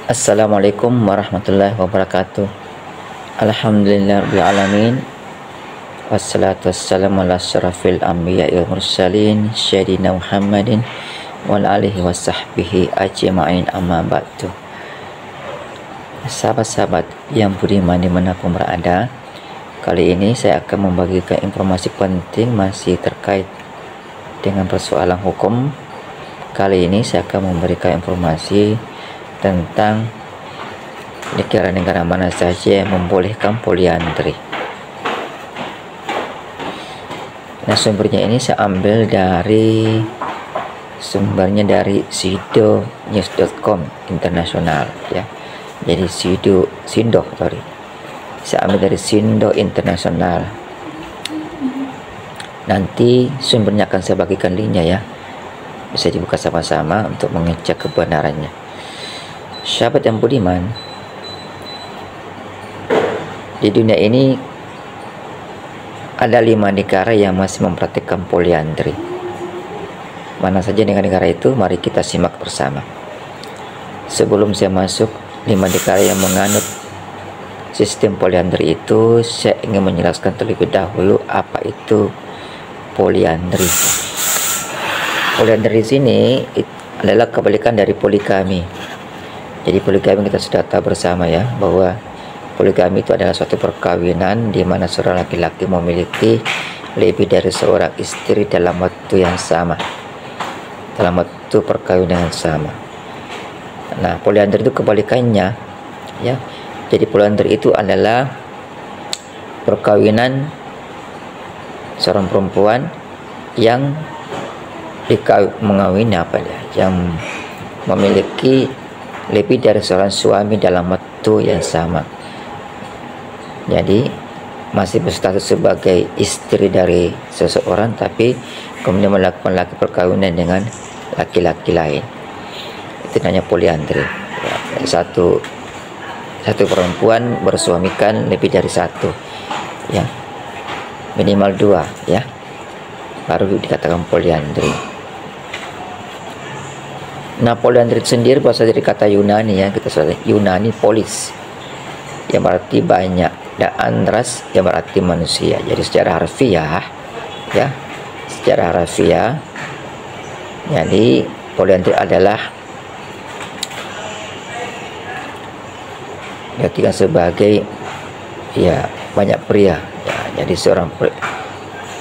Assalamualaikum warahmatullahi wabarakatuh. Alhamdulillahirabbil alamin. Wassalatu wassalamu ala asyrafil anbiya'i wal mursalin sayyidina Muhammadin wa ala alihi wasahbihi ajma'in, amma ba'du. Sahabat-sahabat yang budiman dimanapun berada, kali ini saya akan membagikan informasi penting masih terkait dengan persoalan hukum. Kali ini saya akan memberikan informasi tentang negara-negara mana saja yang membolehkan poliandri. Nah, sumbernya ini saya ambil dari sidonews.com internasional ya. Jadi saya ambil dari Sindo Internasional. Nanti sumbernya akan saya bagikan linknya ya. Bisa dibuka sama-sama untuk mengecek kebenarannya. Sahabat yang budiman, di dunia ini ada 5 negara yang masih mempraktikkan poliandri. Mana saja negara-negara itu? Mari kita simak bersama. Sebelum saya masuk 5 negara yang menganut sistem poliandri itu, saya ingin menjelaskan terlebih dahulu apa itu poliandri. Poliandri di sini adalah kebalikan dari poligami. Jadi poligami kita sudah tahu bersama ya, bahwa poligami itu adalah suatu perkawinan di mana seorang laki-laki memiliki lebih dari seorang istri dalam waktu yang sama, dalam waktu perkawinan yang sama. Nah, poliandri itu kebalikannya ya. Jadi poliandri itu adalah perkawinan seorang perempuan yang mengawini yang memiliki lebih dari seorang suami dalam waktu yang sama. Jadi masih berstatus sebagai istri dari seseorang, tapi kemudian melakukan perkawinan dengan laki-laki lain. Itu namanya poliandri ya. Satu perempuan bersuamikan lebih dari satu ya, minimal 2 ya, baru dikatakan poliandri. Nah, poliandri sendiri berasal dari kata Yunani ya, kita sudah Yunani polis, yang berarti banyak, dan andras yang berarti manusia. Jadi secara harfiah ya, jadi poliandri adalah diartikan sebagai ya banyak pria ya. Jadi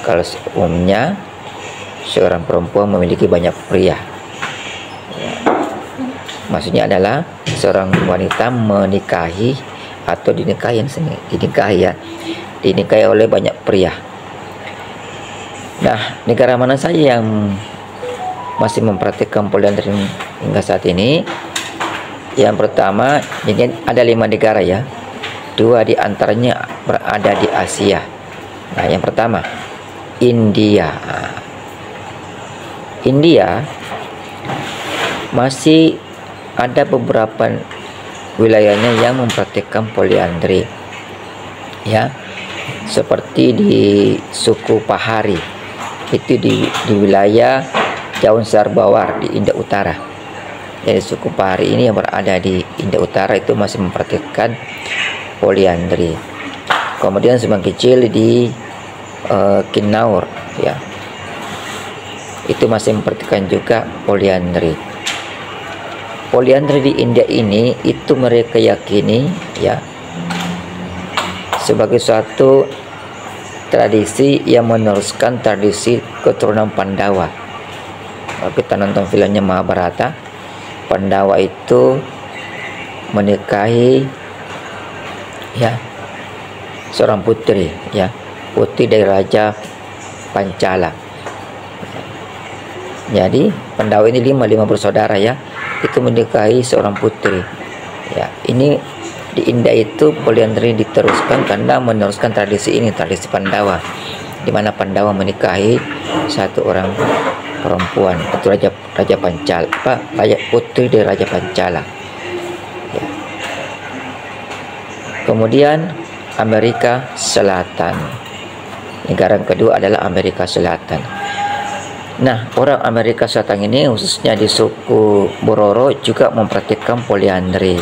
kalau umumnya seorang perempuan memiliki banyak pria. Maksudnya adalah seorang wanita menikahi atau dinikahi oleh banyak pria. Nah, negara mana saja yang masih mempraktikkan poliandri hingga saat ini? Yang pertama, ini ada 5 negara ya. 2 di antaranya berada di Asia. Nah, yang pertama India. India masih ada beberapa wilayahnya yang mempraktikkan poliandri ya, seperti di suku Pahari itu di wilayah Jaunsar Bawar di India Utara. Jadi suku Pahari ini yang berada di India Utara itu masih mempraktikkan poliandri. Kemudian semakin kecil di Kinnaur ya, itu masih mempraktikkan juga poliandri. Poliandri di India ini itu mereka yakini ya sebagai suatu tradisi yang meneruskan tradisi keturunan Pandawa. Kalau kita nonton filmnya Mahabharata, Pandawa itu menikahi ya seorang putri ya, putri dari Raja Pancala. Jadi Pandawa ini 5 bersaudara ya, itu menikahi seorang putri ya. Ini di India itu poliandri diteruskan karena meneruskan tradisi ini, tradisi Pandawa, di mana Pandawa menikahi satu orang perempuan, itu Raja Pancala, putri dari Raja Pancala ya. Kemudian Amerika Selatan, negara yang kedua adalah Amerika Selatan. Nah, orang Amerika Selatan ini khususnya di suku Bororo juga mempraktikkan poliandri.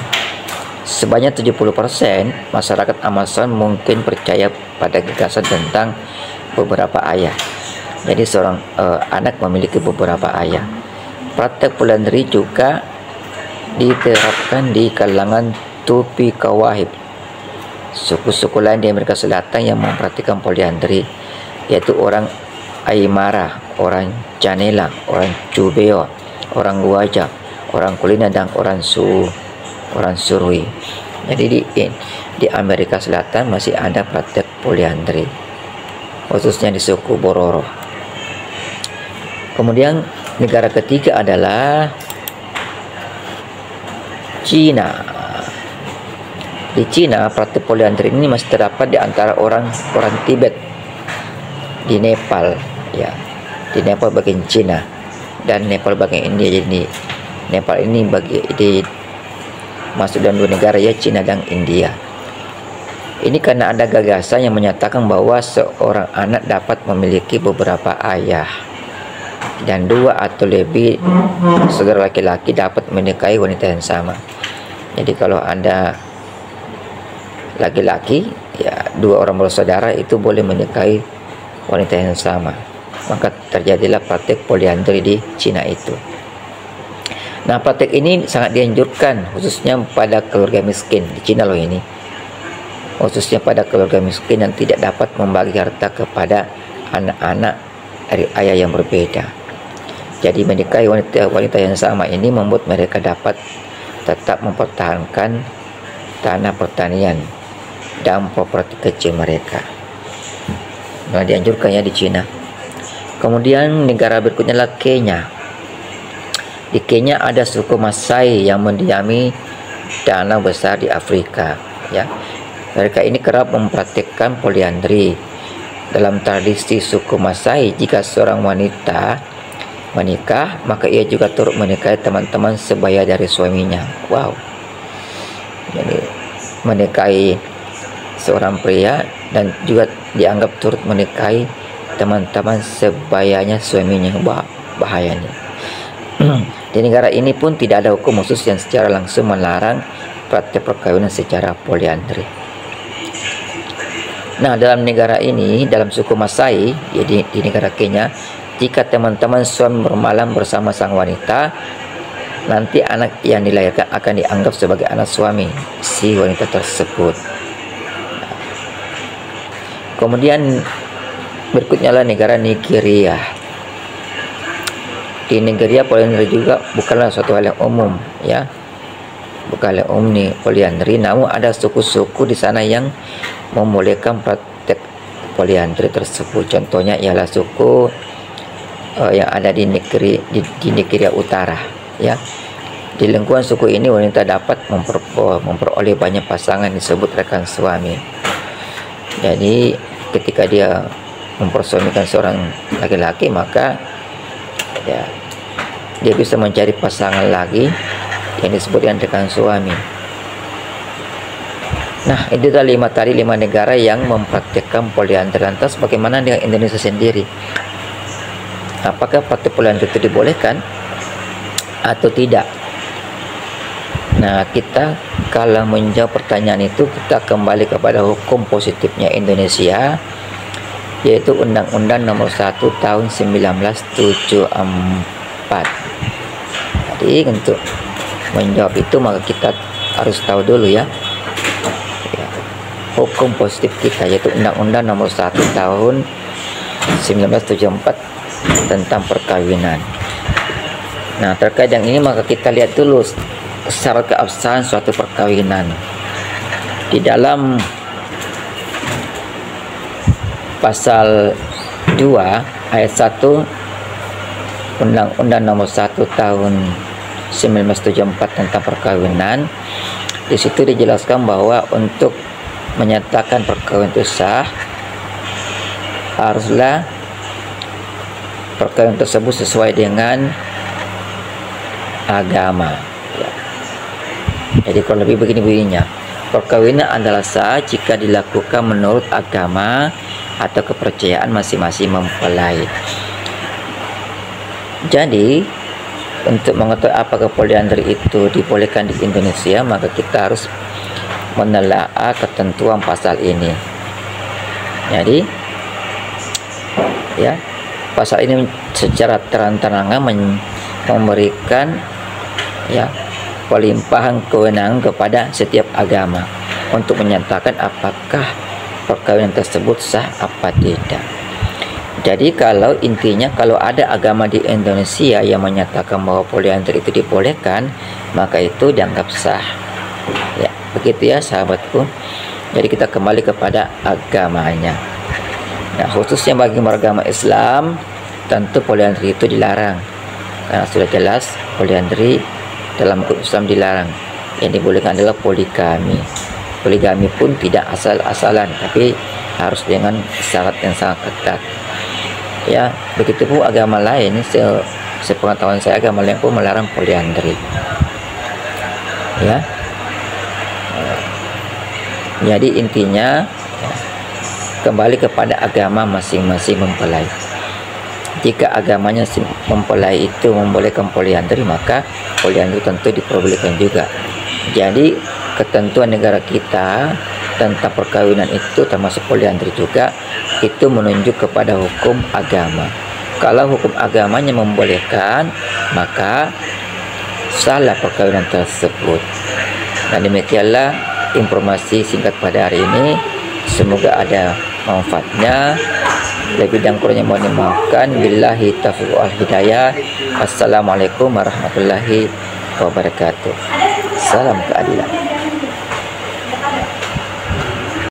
Sebanyak 70% masyarakat Amazon mungkin percaya pada gagasan tentang beberapa ayah. Jadi seorang anak memiliki beberapa ayah. Praktek poliandri juga diterapkan di kalangan Tupi Kawahib, suku-suku lain di Amerika Selatan yang mempraktikkan poliandri, yaitu orang Aymara, orang Canela, orang Cubeo, orang Guaja, orang Kulina, dan orang Surui. Jadi di Amerika Selatan masih ada praktek poliandri, khususnya di suku Bororo. Kemudian negara ketiga adalah Cina. Di Cina, praktik poliandri ini masih terdapat di antara orang Tibet di Nepal, ya. Di Nepal bagian Cina dan Nepal bagian India. Jadi Nepal ini masuk dalam dua negara, ya, Cina dan India. Ini karena ada gagasan yang menyatakan bahwa seorang anak dapat memiliki beberapa ayah dan dua atau lebih saudara laki-laki dapat menikahi wanita yang sama. Jadi kalau Anda laki-laki, ya, dua orang bersaudara itu boleh menikahi wanita yang sama. Maka terjadilah praktek poliandri di Cina itu. Nah, praktek ini sangat dianjurkan khususnya pada keluarga miskin di Cina loh ini. Khususnya pada keluarga miskin yang tidak dapat membagi harta kepada anak-anak dari ayah yang berbeda. Jadi menikahi wanita yang sama ini membuat mereka dapat tetap mempertahankan tanah pertanian dan properti kecil mereka. Nah, dianjurkannya di Cina. Kemudian negara berikutnya adalah Kenya. Di Kenya ada suku Masai yang mendiami danau besar di Afrika, ya. Mereka ini kerap mempraktikkan poliandri. Dalam tradisi suku Masai, jika seorang wanita menikah, maka ia juga turut menikahi teman-teman sebaya dari suaminya. Wow. Jadi menikahi seorang pria dan juga dianggap turut menikahi teman-teman sebayanya suaminya. Bahayanya. Di negara ini pun tidak ada hukum khusus yang secara langsung melarang praktek perkawinan secara poliandri. Nah, dalam negara ini, dalam suku Masai, di negara Kenya, jika teman-teman suami bermalam bersama sang wanita, nanti anak yang dilahirkan akan dianggap sebagai anak suami si wanita tersebut. Kemudian berikutnya adalah negara Nigeria. Di Nigeria poliandri juga bukanlah suatu hal yang umum, ya. Bukan hal yang umum nih poliandri, namun ada suku-suku di sana yang membolehkan praktek poliandri tersebut. Contohnya ialah suku yang ada di Nigeria Utara, ya. Di lingkungan suku ini wanita dapat memperoleh banyak pasangan disebut rekan suami. Jadi ketika dia mempersuamikan seorang laki-laki, maka ya dia bisa mencari pasangan lagi yang disebut dengan rekan suami. Nah, itu tadi 5 negara yang mempraktikkan poliandri. Lantas bagaimana dengan Indonesia sendiri? Apakah praktik poliandri itu dibolehkan atau tidak? Nah, kita kalau menjawab pertanyaan itu, kita kembali kepada hukum positifnya Indonesia, yaitu Undang-Undang Nomor 1 Tahun 1974. Jadi untuk menjawab itu maka kita harus tahu dulu, ya, hukum positif kita, yaitu Undang-Undang Nomor 1 Tahun 1974 tentang perkawinan. Nah, terkait dengan ini maka kita lihat dulu syarat keabsahan suatu perkawinan. Di dalam pasal 2 ayat 1 Undang-Undang Nomor 1 Tahun 1974 tentang perkawinan, di situ dijelaskan bahwa untuk menyatakan perkawinan itu sah, haruslah perkawinan tersebut sesuai dengan agama. Jadi kalau lebih begini-begininya, perkawinan adalah sah jika dilakukan menurut agama atau kepercayaan masing-masing mempelai. Jadi untuk mengetahui apakah poliandri itu dibolehkan di Indonesia, maka kita harus menelaah ketentuan pasal ini. Jadi ya, pasal ini secara terang-terangan memberikan ya pelimpahan kewenangan kepada setiap agama untuk menyatakan apakah perkawinan tersebut sah apa tidak. Jadi kalau intinya, kalau ada agama di Indonesia yang menyatakan bahwa poliandri itu dibolehkan, maka itu dianggap sah. Ya, begitu ya sahabatku. Jadi kita kembali kepada agamanya. Nah, khususnya bagi beragama Islam, tentu poliandri itu dilarang. Karena sudah jelas poliandri dalam hukum Islam dilarang. Yang dibolehkan adalah poligami. Poligami pun tidak asal-asalan, tapi harus dengan syarat yang sangat ketat. Ya, begitu pun agama lain, sepengetahuan saya agama lain pun melarang poliandri. Ya. Jadi intinya ya, kembali kepada agama masing-masing mempelai. Jika agamanya mempelai itu membolehkan poliandri, maka poliandri tentu diperbolehkan juga. Jadi ketentuan negara kita tentang perkawinan itu termasuk poliandri juga, itu menunjuk kepada hukum agama. Kalau hukum agamanya membolehkan, maka salah perkawinan tersebut. Dan demikianlah informasi singkat pada hari ini. Semoga ada manfaatnya. Lebih dan kurangnya mohon dimaafkan. Billahi taufiq wal hidayah. Assalamualaikum warahmatullahi wabarakatuh. Salam keadilan.